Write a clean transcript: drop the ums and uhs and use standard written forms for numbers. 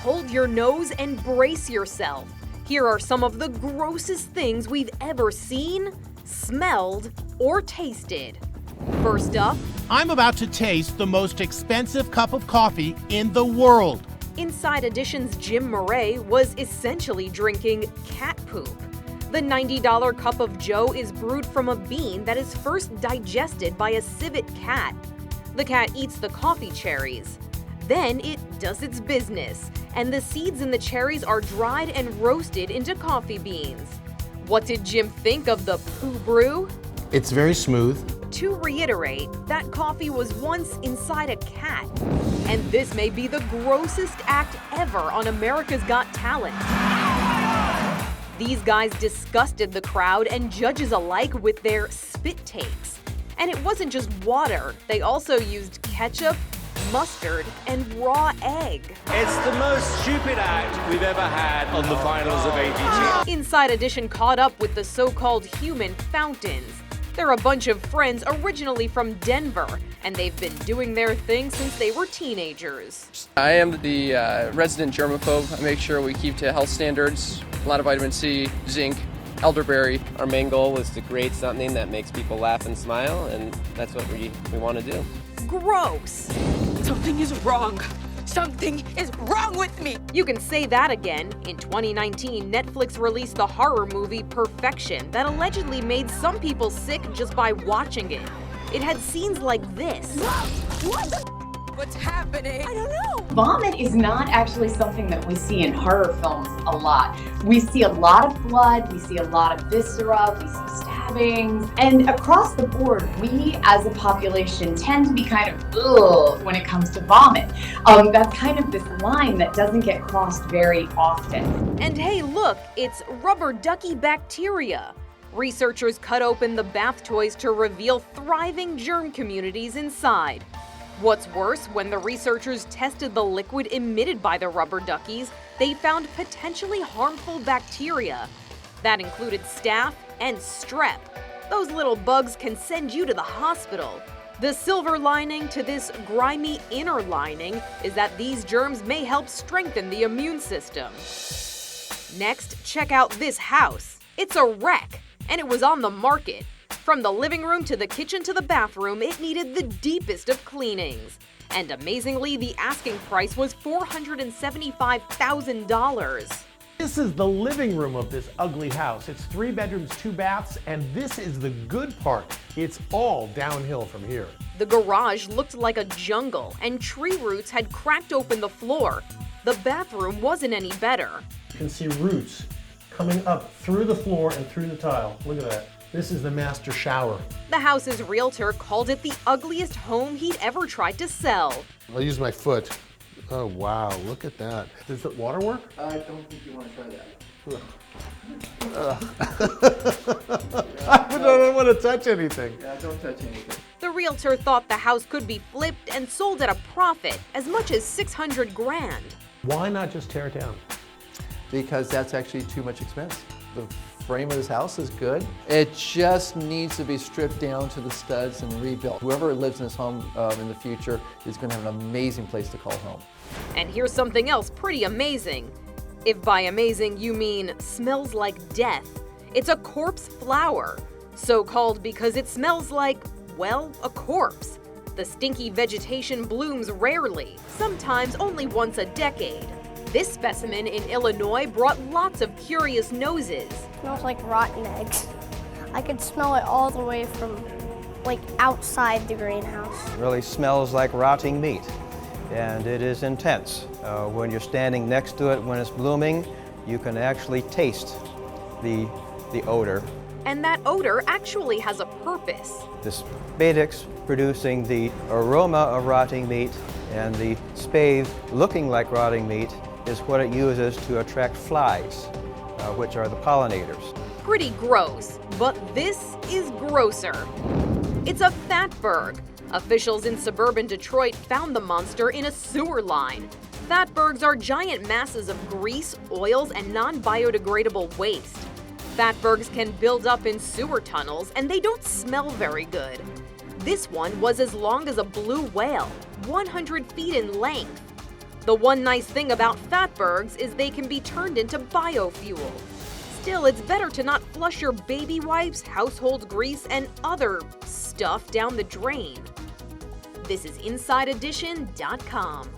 hold your nose and brace yourself. Here are some of the grossest things we've ever seen, smelled, or tasted. First up, I'm about to taste the most expensive cup of coffee in the world. Inside Edition's Jim Murray was essentially drinking cat poop. The $90 cup of Joe is brewed from a bean that is first digested by a civet cat. The cat eats the coffee cherries. Then it does its business, and the seeds in the cherries are dried and roasted into coffee beans. What did Jim think of the poo brew? It's very smooth. To reiterate, that coffee was once inside a cat. And this may be the grossest act ever on America's Got Talent. These guys disgusted the crowd and judges alike with their spit takes. And it wasn't just water, they also used ketchup, mustard, and raw egg. It's the most stupid act we've ever had on the finals of AGT. Inside Edition caught up with the so-called human fountains. They're a bunch of friends originally from Denver, and they've been doing their thing since they were teenagers. I am the resident germaphobe. I make sure we keep to health standards, a lot of vitamin C, zinc, elderberry. Our main goal was to create something that makes people laugh and smile, and that's what we want to do. Gross. Something is wrong. Something is wrong with me. You can say that again. In 2019, Netflix released the horror movie Perfection that allegedly made some people sick just by watching it. It had scenes like this. What's happening? I don't know. Vomit is not actually something that we see in horror films a lot. We see a lot of blood, we see a lot of viscera, we see stabbings, and across the board, we as a population tend to be kind of ugh when it comes to vomit. That's kind of this line that doesn't get crossed very often. And hey, look, it's rubber ducky bacteria. Researchers cut open the bath toys to reveal thriving germ communities inside. What's worse, when the researchers tested the liquid emitted by the rubber duckies, they found potentially harmful bacteria. That included staph and strep. Those little bugs can send you to the hospital. The silver lining to this grimy inner lining is that these germs may help strengthen the immune system. Next, check out this house. It's a wreck, and it was on the market. From the living room to the kitchen to the bathroom, it needed the deepest of cleanings. And amazingly, the asking price was $475,000. This is the living room of this ugly house. It's 3 bedrooms, 2 baths, and this is the good part. It's all downhill from here. The garage looked like a jungle, and tree roots had cracked open the floor. The bathroom wasn't any better. You can see roots coming up through the floor and through the tile. Look at that. This is the master shower. The house's realtor called it the ugliest home he'd ever tried to sell. I'll use my foot. Oh, wow, look at that. Does the water work? I don't think you want to try that. I don't want to touch anything. Yeah, don't touch anything. The realtor thought the house could be flipped and sold at a profit, as much as $600,000. Why not just tear it down? Because that's actually too much expense. The frame of this house is good. It just needs to be stripped down to the studs and rebuilt. Whoever lives in this home in the future is going to have an amazing place to call home. And here's something else pretty amazing. If by amazing you mean smells like death, it's a corpse flower. So called because it smells like, well, a corpse. The stinky vegetation blooms rarely, sometimes only once a decade. This specimen in Illinois brought lots of curious noses. It smells like rotten eggs. I could smell it all the way from outside the greenhouse. It really smells like rotting meat, and it is intense. When you're standing next to it when it's blooming, you can actually taste the odor. And that odor actually has a purpose. The spadix producing the aroma of rotting meat, and the spathe looking like rotting meat is what it uses to attract flies, which are the pollinators. Pretty gross, but this is grosser. It's a Fatberg. Officials in suburban Detroit found the monster in a sewer line. Fatbergs are giant masses of grease, oils, and non-biodegradable waste. Fatbergs can build up in sewer tunnels, and they don't smell very good. This one was as long as a blue whale, 100 feet in length. The one nice thing about Fatbergs is they can be turned into biofuel. Still, it's better to not flush your baby wipes, household grease, and other stuff down the drain. This is InsideEdition.com.